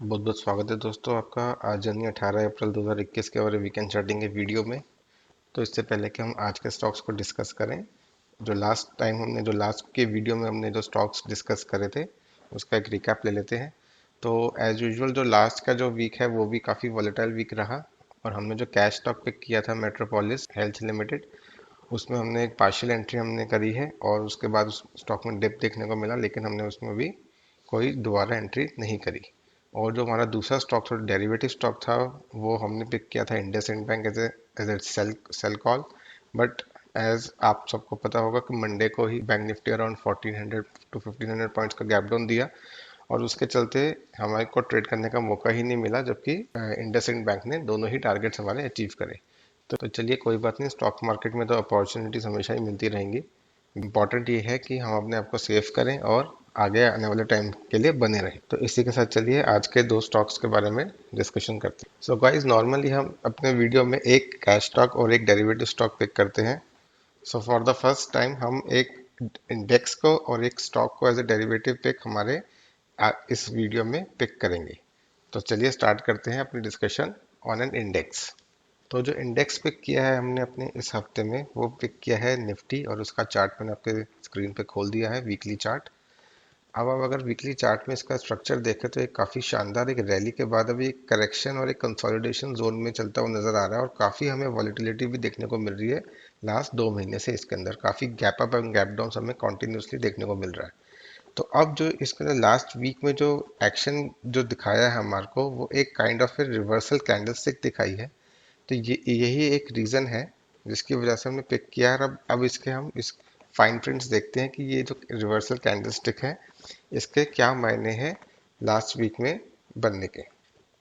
बहुत बहुत स्वागत है दोस्तों आपका। आज यानी 18 अप्रैल 2021 के और वीकेंड चार्टिंग के वीडियो में। तो इससे पहले कि हम आज के स्टॉक्स को डिस्कस करें, जो लास्ट के वीडियो में हमने जो स्टॉक्स डिस्कस करे थे उसका एक रिकैप ले लेते हैं। तो एज यूजुअल जो लास्ट का जो वीक है वो भी काफ़ी वॉलेटाइल वीक रहा, और हमने जो कैश स्टॉक पिक किया था मेट्रोपोलिस हेल्थ लिमिटेड, उसमें हमने एक पार्शियल एंट्री हमने करी है और उसके बाद उस स्टॉक में डिप देखने को मिला, लेकिन हमने उसमें भी कोई दोबारा एंट्री नहीं करी। और जो हमारा दूसरा स्टॉक था, डेरिवेटिव स्टॉक था, वो हमने पिक किया था IndusInd bank as a sell call. But as आप सबको पता होगा कि मंडे को ही bank nifty around 1400 to 1500 points का गैप डाउन दिया, और उसके चलते हमारे को ट्रेड करने का मौका ही नहीं मिला, जबकि इंडसइंड बैंक ने दोनों ही टारगेट्स हमारे अचीव करे। तो चलिए कोई बात नहीं, स्टॉक मार्केट में तो अपॉर्चुनिटीज हमेशा ही मिलती रहेंगी। इम्पॉर्टेंट ये है कि हम अपने आप को सेव करें और आगे आने वाले टाइम के लिए बने रहें। तो इसी के साथ चलिए आज के दो स्टॉक्स के बारे में डिस्कशन करते हैं। सो गाइस, नॉर्मली हम अपने वीडियो में एक कैश स्टॉक और एक डेरिवेटिव स्टॉक पिक करते हैं। So for the first time हम एक इंडेक्स को और एक स्टॉक को एज ए डेरिवेटिव पिक हमारे इस वीडियो में पिक करेंगे। तो चलिए स्टार्ट करते हैं अपनी डिस्कशन ऑन एन इंडेक्स। तो जो इंडेक्स पिक किया है हमने अपने इस हफ्ते में, वो पिक किया है निफ्टी, और उसका चार्ट मैंने आपके स्क्रीन पे खोल दिया है, वीकली चार्ट। अब आप अगर वीकली चार्ट में इसका स्ट्रक्चर देखें तो एक काफ़ी शानदार एक रैली के बाद अभी एक करेक्शन और एक कंसोलिडेशन जोन में चलता हुआ नजर आ रहा है, और काफ़ी हमें वॉलीटिलिटी भी देखने को मिल रही है। लास्ट 2 महीने से इसके अंदर काफ़ी gap up and gap down हमें कॉन्टिन्यूसली देखने को मिल रहा है। तो अब जो इसके अंदर लास्ट वीक में जो एक्शन जो दिखाया है हमारे को, वो एक काइंड ऑफ रिवर्सल कैंडलस्टिक दिखाई है। तो ये यही एक रीज़न है जिसकी वजह से हमने पिक किया है। अब इसके हम इस फाइन प्रिंट्स देखते हैं कि ये जो रिवर्सल कैंडलस्टिक है इसके क्या मायने हैं लास्ट वीक में बनने के।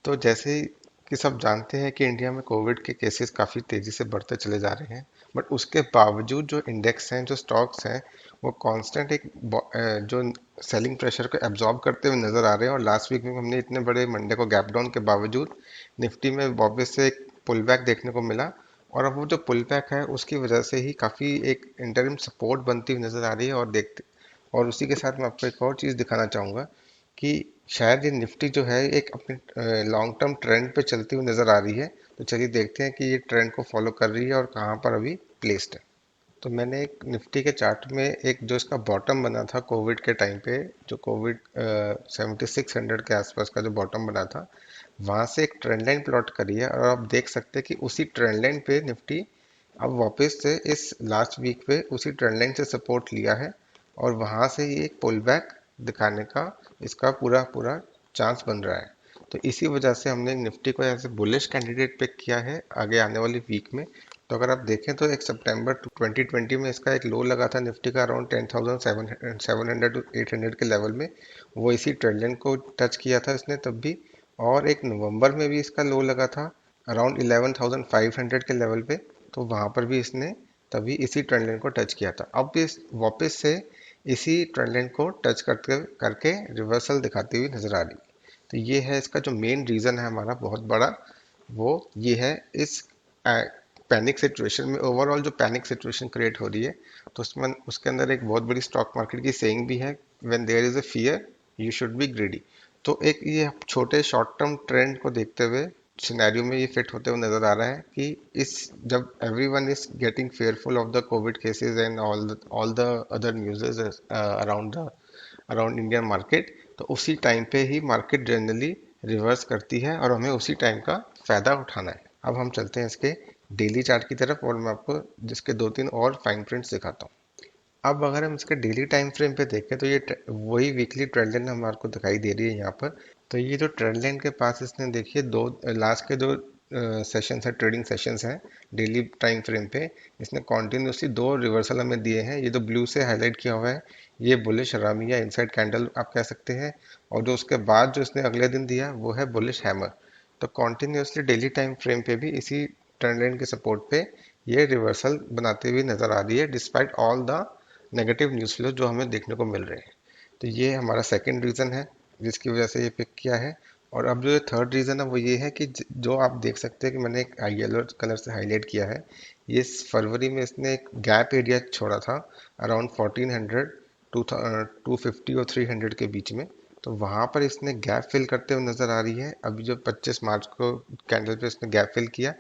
तो जैसे कि सब जानते हैं कि इंडिया में कोविड के केसेस काफ़ी तेज़ी से बढ़ते चले जा रहे हैं, बट उसके बावजूद जो इंडेक्स हैं, जो स्टॉक्स हैं, वो कांस्टेंट एक जो सेलिंग प्रेशर को एब्जॉर्ब करते हुए नजर आ रहे हैं। और लास्ट वीक में हमने इतने बड़े मंडे को गैप डाउन के बावजूद निफ्टी में वापस से एक पुल बैक देखने को मिला, और अब वो जो पुल बैक है उसकी वजह से ही काफ़ी एक इंटरिम सपोर्ट बनती हुई नजर आ रही है। और उसी के साथ मैं आपको एक और चीज़ दिखाना चाहूँगा कि शायद ये निफ्टी जो है एक अपने लॉन्ग टर्म ट्रेंड पे चलती हुई नजर आ रही है। तो चलिए देखते हैं कि ये ट्रेंड को फॉलो कर रही है और कहाँ पर अभी प्लेस्ड है। तो मैंने एक निफ्टी के चार्ट में एक जो इसका बॉटम बना था कोविड के टाइम पे, जो कोविड 7600 के आसपास का जो बॉटम बना था, वहां से एक ट्रेंड लाइन प्लॉट करी है, और आप देख सकते हैं कि उसी ट्रेंड लाइन पे निफ्टी अब वापस से इस लास्ट वीक पे उसी ट्रेंड लाइन से सपोर्ट लिया है, और वहां से ये एक पुल बैक दिखाने का इसका पूरा पूरा चांस बन रहा है। तो इसी वजह से हमने निफ्टी को ऐसे बुलिश कैंडिडेट पिक किया है आगे आने वाली वीक में। तो अगर आप देखें तो एक सितंबर 2020 में इसका एक लो लगा था निफ्टी का अराउंड 10,700 टू 800 के लेवल में। वो इसी ट्रेंड लाइन को टच किया था इसने तब भी। और एक नवंबर में भी इसका लो लगा था अराउंड 11,500 के लेवल पे। तो वहां पर भी इसने तभी इसी ट्रेंड लाइन को टच किया था। अब इस वापस से इसी ट्रेंड लाइन को टच करके करके रिवर्सल दिखाती हुई नजर आ रही है। तो ये है इसका जो मेन रीजन है हमारा बहुत बड़ा, वो ये है इस पैनिक सिचुएशन में, ओवरऑल जो पैनिक सिचुएशन क्रिएट हो रही है। तो उसमें उसके अंदर एक बहुत बड़ी स्टॉक मार्केट की सेइंग भी है, when there is a fear you should be greedy. तो एक ये छोटे शॉर्ट टर्म ट्रेंड को देखते हुए सिनेरियो में ये फिट होते हुए नजर आ रहा है कि इस जब everyone is getting fearful of the Covid cases and all the other news around Indian market, तो उसी टाइम पे ही मार्केट जनरली रिवर्स करती है, और हमें उसी टाइम का फायदा उठाना है। अब हम चलते हैं इसके डेली चार्ट की तरफ, और मैं आपको जिसके दो तीन और फाइन प्रिंट्स दिखाता हूँ। अब अगर हम इसके डेली टाइम फ्रेम पे देखें तो ये वही वीकली ट्रेंड लाइन हमारे को दिखाई दे रही है यहाँ पर। तो ये जो ट्रेंड लाइन के पास इसने देखिए दो लास्ट के दो सेशंस है, ट्रेडिंग सेशंस हैं डेली टाइम फ्रेम पे, इसने कॉन्टिन्यूसली दो रिवर्सल हमें दिए हैं। ये जो ब्लू से हाईलाइट किया हुआ है ये बुलिश हरामी या इनसाइड कैंडल आप कह सकते हैं, और जो उसके बाद जो इसने अगले दिन दिया वो है बुलिश हैमर। तो कॉन्टिन्यूसली डेली टाइम फ्रेम पे भी इसी ट्रेंड लाइन के सपोर्ट पे ये रिवर्सल बनाते हुए नजर आ रही है, despite all the negative news flow जो हमें देखने को मिल रहे हैं। तो ये हमारा सेकंड रीज़न है जिसकी वजह से ये पिक किया है। और अब जो थर्ड रीज़न है वो ये है कि जो आप देख सकते हैं कि मैंने एक येलो कलर से हाईलाइट किया है, ये फरवरी में इसने एक गैप एरिया छोड़ा था अराउंड 1400 250 और 300 के बीच में। तो वहां पर इसने गैप फिल करते हुए नजर आ रही है। अभी जो 25 मार्च को कैंडल पे इसने गैप फिल किया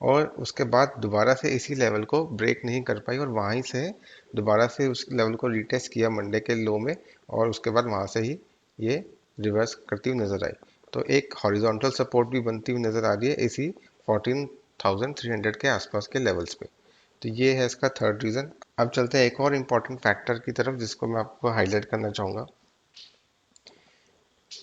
और उसके बाद दोबारा से इसी लेवल को ब्रेक नहीं कर पाई और वहीं से दोबारा से उस लेवल को रिटेस्ट किया मंडे के लो में, और उसके बाद वहां से ही ये रिवर्स करती हुई नजर आई। तो एक हॉरिजॉन्टल सपोर्ट भी बनती हुई नजर आ रही है इसी 14,300 के आसपास के लेवल्स पे। तो ये है इसका थर्ड रीजन। अब चलते हैं एक और इम्पॉर्टेंट फैक्टर की तरफ जिसको मैं आपको हाईलाइट करना चाहूंगा।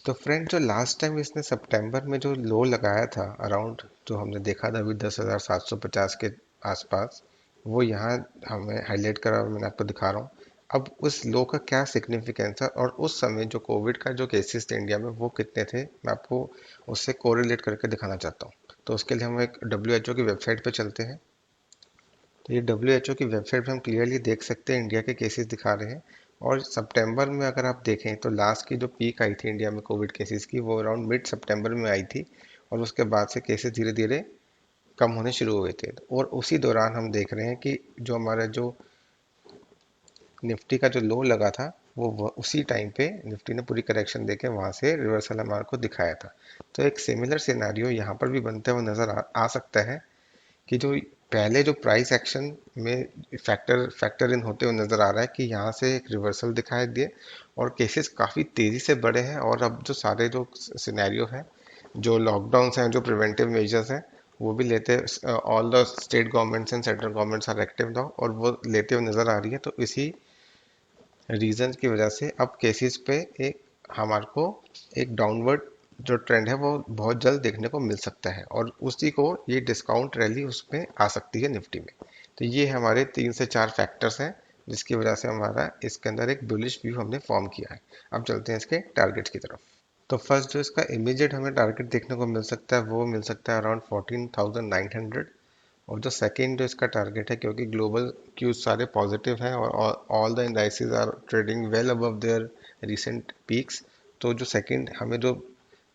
तो फ्रेंड, जो लास्ट टाइम इसने सितंबर में जो लो लगाया था अराउंड, जो हमने देखा था अभी 10,750 के आसपास, वो यहाँ हमें हाईलाइट करा, मैंने आपको दिखा रहा हूँ। अब उस लो का क्या सिग्निफिकेंस है और उस समय जो कोविड का जो केसेस थे इंडिया में वो कितने थे, मैं आपको उससे कोरिलेट करके दिखाना चाहता हूँ। तो उसके लिए हम एक WHO की वेबसाइट पे चलते हैं। तो ये WHO की वेबसाइट पे हम क्लियरली देख सकते हैं इंडिया के केसेस दिखा रहे हैं। और सितंबर में अगर आप देखें तो लास्ट की जो पीक आई थी इंडिया में कोविड केसेस की, वो अराउंड मिड सितंबर में आई थी और उसके बाद से केसेस धीरे धीरे कम होने शुरू हुए थे। और उसी दौरान हम देख रहे हैं कि जो हमारा जो निफ्टी का जो लो लगा था वो उसी टाइम पे निफ्टी ने पूरी करेक्शन देके वहां से रिवर्सल हमारे को दिखाया था। तो एक सिमिलर सिनेरियो यहाँ पर भी बनते हुए नजर आ सकता है कि जो पहले जो प्राइस एक्शन में फैक्टर इन होते हुए नजर आ रहा है कि यहाँ से एक रिवर्सल दिखाई दिए और केसेस काफ़ी तेज़ी से बढ़े हैं। और अब जो सारे जो सिनेरियो है, जो लॉकडाउन्स हैं, जो प्रिवेंटिव मेजर्स हैं, वो भी लेते, all the state governments and central governments are active now, और वो लेते हुए नजर आ रही है। तो इसी रीजन की वजह से अब केसेस पे एक हमारे को एक डाउनवर्ड जो ट्रेंड है वो बहुत जल्द देखने को मिल सकता है, और उसी को ये डिस्काउंट रैली उसमें आ सकती है निफ्टी में। तो ये हमारे 3 से 4 फैक्टर्स हैं जिसकी वजह से हमारा इसके अंदर एक बुलिश व्यू हमने फॉर्म किया है। अब चलते हैं इसके टारगेट्स की तरफ। तो फर्स्ट जो इसका इमीडिएट हमें टारगेट देखने को मिल सकता है वो मिल सकता है अराउंड 14,900। और जो सेकंड जो इसका टारगेट है, क्योंकि ग्लोबल क्यूज सारे पॉजिटिव हैं और all the indices are trading well above their recent peaks, तो जो सेकंड हमें जो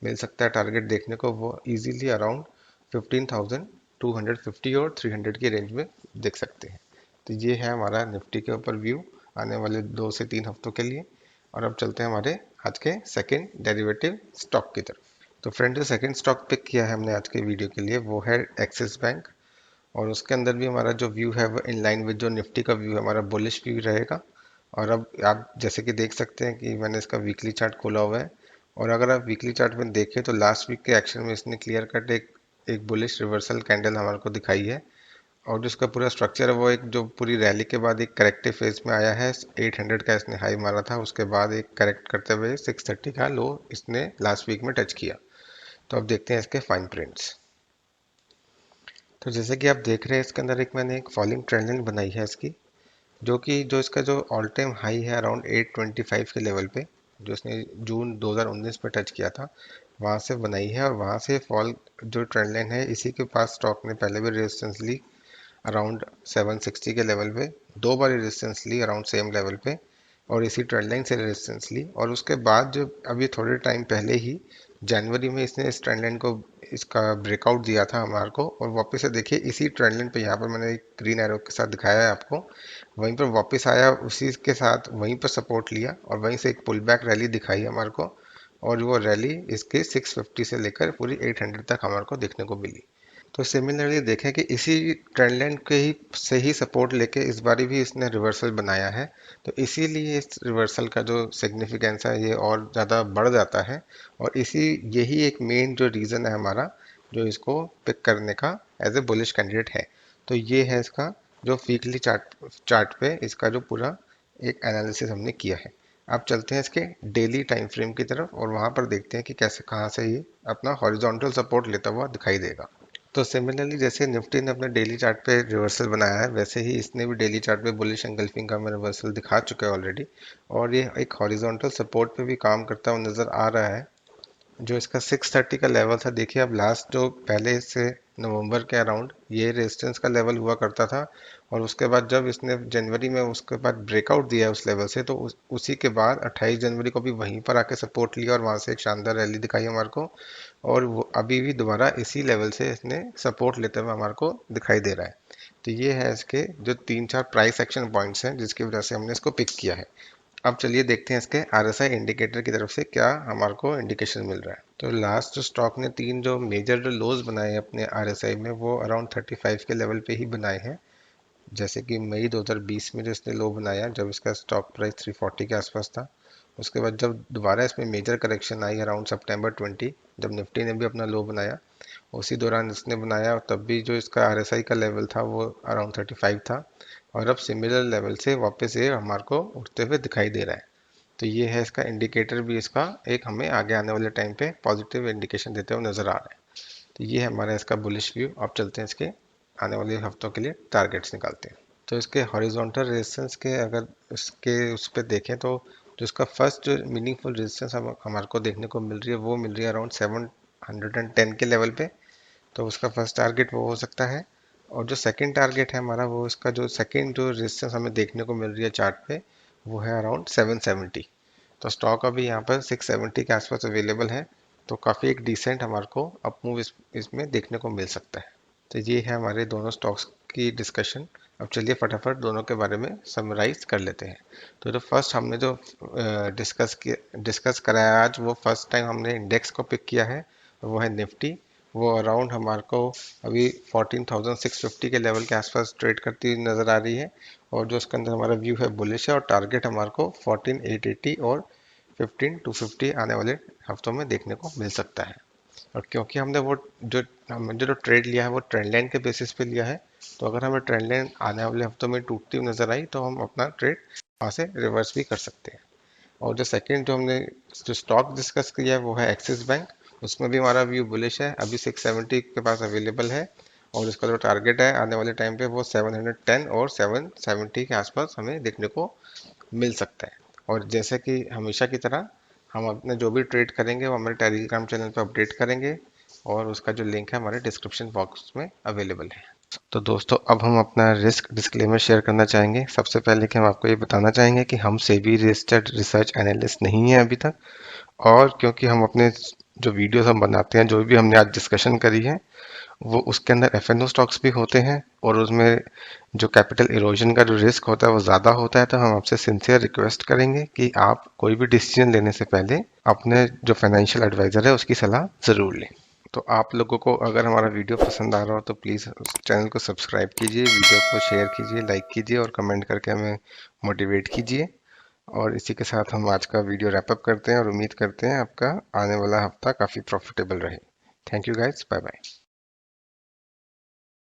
मिल सकता है टारगेट देखने को वो इजीली अराउंड 15,250 और 300 की रेंज में देख सकते हैं। तो ये है हमारा निफ्टी के ऊपर व्यू आने वाले 2 से 3 हफ्तों के लिए। और अब चलते हैं हमारे आज के सेकंड डेरिवेटिव स्टॉक की तरफ। तो फ्रेंड, जो सेकंड स्टॉक पिक किया है हमने आज के वीडियो के लिए वो है एक्सिस बैंक। और उसके अंदर भी हमारा जो व्यू है वो इन लाइन विद जो निफ्टी का व्यू है, हमारा बुलिश व्यू रहेगा। और अब आप जैसे कि देख सकते हैं कि मैंने इसका वीकली चार्ट खोला हुआ है, और अगर आप वीकली चार्ट में देखें तो लास्ट वीक के एक्शन में इसने क्लियर कट एक बुलिश रिवर्सल कैंडल हमारे को दिखाई है। और जो इसका पूरा स्ट्रक्चर है वो एक जो पूरी रैली के बाद एक करेक्टिव फेज में आया है। 800 का इसने हाई मारा था, उसके बाद एक करेक्ट करते हुए 630 का लो इसने लास्ट वीक में टच किया। तो अब देखते हैं इसके फाइन प्रिंट्स। तो जैसे कि आप देख रहे हैं इसके अंदर एक मैंने एक फॉलिंग ट्रेंड लाइन बनाई है इसकी, जो इसका जो ऑल टाइम हाई है अराउंड 825 के लेवल पे, जो इसने जून 2019 पे टच किया था, वहां से बनाई है। और वहां से फॉल जो ट्रेंड लाइन है इसी के पास स्टॉक ने पहले भी रेजिस्टेंस ली अराउंड 760 के लेवल पे, 2 बार रेजिस्टेंस ली अराउंड सेम लेवल पे, और इसी ट्रेंड लाइन से रेजिस्टेंस ली। और उसके बाद जो अभी थोड़े टाइम पहले ही जनवरी में इसने इस ट्रेंड लाइन को इसका ब्रेकआउट दिया था हमारे को, और वापस से देखिए इसी ट्रेंड लाइन पे, यहाँ पर मैंने एक ग्रीन एरो के साथ दिखाया है आपको, वहीं पर वापस आया, उसी के साथ वहीं पर सपोर्ट लिया और वहीं से एक पुल बैक रैली दिखाई हमारे को। और वो रैली इसके 650 से लेकर पूरी 800 तक हमारे को देखने को मिली। तो सिमिलरली देखें कि इसी ट्रेंड लाइन के ही से ही सपोर्ट लेके इस बारी भी इसने रिवर्सल बनाया है। तो इसीलिए इस रिवर्सल का जो सिग्निफिकेंस है ये और ज़्यादा बढ़ जाता है, और यही एक मेन जो रीज़न है हमारा जो इसको पिक करने का एज ए बुलिश कैंडिडेट है। तो ये है इसका जो वीकली चार्ट पे इसका जो पूरा एक एनालिसिस हमने किया है। आप चलते हैं इसके डेली टाइम फ्रेम की तरफ और वहां पर देखते हैं कि कैसे कहाँ से ये अपना हॉरिजॉन्टल सपोर्ट लेता हुआ दिखाई देगा। तो सिमिलरली जैसे निफ्टी ने अपने डेली चार्ट पे रिवर्सल बनाया है, वैसे ही इसने भी डेली चार्ट पे बुलिश एंगल्फिंग का रिवर्सल दिखा चुका है ऑलरेडी, और ये एक हॉरिजॉन्टल सपोर्ट पे भी काम करता हुआ नजर आ रहा है। जो इसका 630 का लेवल था, देखिए अब लास्ट जो पहले से नवंबर के अराउंड ये रेजिस्टेंस का लेवल हुआ करता था, और उसके बाद जब इसने जनवरी में उसके बाद ब्रेकआउट दिया उस लेवल से, तो उसी के बाद 28 जनवरी को भी वहीं पर आके सपोर्ट लिया और वहां से एक शानदार रैली दिखाई हमारे को। और वो अभी भी दोबारा इसी लेवल से इसने सपोर्ट लेते हुए हमारे को दिखाई दे रहा है। तो ये है इसके जो 3-4 प्राइस एक्शन पॉइंट्स हैं जिसकी वजह से हमने इसको पिक किया है। अब चलिए देखते हैं इसके आरएसआई इंडिकेटर की तरफ से क्या हमारे को इंडिकेशन मिल रहा है। तो लास्ट जो स्टॉक ने तीन जो मेजर जो लोज बनाए हैं अपने आरएसआई में, वो अराउंड 35 के लेवल पे ही बनाए हैं। जैसे कि मई 2020 में जो इसने लो बनाया जब इसका स्टॉक प्राइस 340 के आसपास था। उसके बाद जब दोबारा इसमें मेजर करेक्शन आई अराउंड सितंबर 20, जब निफ्टी ने भी अपना लो बनाया, उसी दौरान इसने बनाया, और तब भी जो इसका आरएसआई का लेवल था वो अराउंड 35 था। और अब सिमिलर लेवल से वापस ये हमारे को उठते हुए दिखाई दे रहा है। तो ये है इसका इंडिकेटर भी, इसका एक हमें आगे आने वाले टाइम पे पॉजिटिव इंडिकेशन देते हुए नजर आ रहा है। तो ये है हमारा इसका बुलिश व्यू। अब चलते हैं इसके आने वाले हफ्तों के लिए टारगेट्स निकालते हैं। तो इसके हॉरिजॉन्टल रेजिस्टेंस के अगर इसके उस पर देखें तो जो इसका फर्स्ट जो मीनिंगफुल रेजिस्टेंस हमारे को देखने को मिल रही है वो मिल रही है अराउंड 710 के लेवल पे। तो उसका फर्स्ट टारगेट वो हो सकता है। और जो सेकंड टारगेट है हमारा, वो इसका जो सेकंड जो रेजिस्टेंस हमें देखने को मिल रही है चार्ट पे, वो है अराउंड 770। तो स्टॉक अभी यहाँ पर 670 के आसपास अवेलेबल है। तो काफ़ी एक डिसेंट हमारे को अप मूव इसमें देखने को मिल सकता है। तो ये है हमारे दोनों स्टॉक्स की डिस्कशन। अब चलिए फटाफट दोनों के बारे में समराइज कर लेते हैं। तो जो फर्स्ट हमने जो डिस्कस करा है आज, वो फर्स्ट टाइम हमने इंडेक्स को पिक किया है, वो है निफ्टी। वो अराउंड हमारे को अभी 14,650 के लेवल के आसपास ट्रेड करती हुई नज़र आ रही है। और जो उसके अंदर हमारा व्यू है बुलिश है, और टारगेट हमारे को 14,880 और 15,250 आने वाले हफ्तों में देखने को मिल सकता है। और क्योंकि हमने वो जो हमने जो ट्रेड लिया है वो ट्रेंड लाइन के बेसिस पे लिया है, तो अगर हमें ट्रेंड लाइन आने वाले हफ्तों में टूटती हुई नजर आई तो हम अपना ट्रेड वहाँ से रिवर्स भी कर सकते हैं। और जो सेकंड जो हमने जो स्टॉक डिस्कस किया है वो है एक्सिस बैंक। उसमें भी हमारा व्यू बुलिश है, अभी 670 के पास अवेलेबल है। और इसका जो टारगेट है आने वाले टाइम पे वो 710 और 770 के आसपास हमें देखने को मिल सकता है। और जैसे कि हमेशा की तरह हम अपने जो भी ट्रेड करेंगे वो हमारे टेलीग्राम चैनल पर अपडेट करेंगे, और उसका जो लिंक है हमारे डिस्क्रिप्शन बॉक्स में अवेलेबल है। तो दोस्तों अब हम अपना रिस्क डिस्क्लेमर शेयर करना चाहेंगे। सबसे पहले कि हम आपको ये बताना चाहेंगे कि हम सेबी रजिस्टर्ड रिसर्च एनालिस्ट नहीं है अभी तक। और क्योंकि हम अपने जो वीडियोस हम बनाते हैं, जो भी हमने आज डिस्कशन करी है, वो उसके अंदर एफएनओ स्टॉक्स भी होते हैं, और उसमें जो कैपिटल इरोजन का जो रिस्क होता है वो ज़्यादा होता है। तो हम आपसे सिंसियर रिक्वेस्ट करेंगे कि आप कोई भी डिसीजन लेने से पहले अपने जो फाइनेंशियल एडवाइज़र है उसकी सलाह ज़रूर लें। तो आप लोगों को अगर हमारा वीडियो पसंद आ रहा हो तो प्लीज़ चैनल को सब्सक्राइब कीजिए, वीडियो को शेयर कीजिए, लाइक कीजिए और कमेंट करके हमें मोटिवेट कीजिए। और इसी के साथ हम आज का वीडियो रैप अप करते हैं और उम्मीद करते हैं आपका आने वाला हफ्ता काफ़ी प्रॉफिटेबल रहे। Thank you guys, bye bye.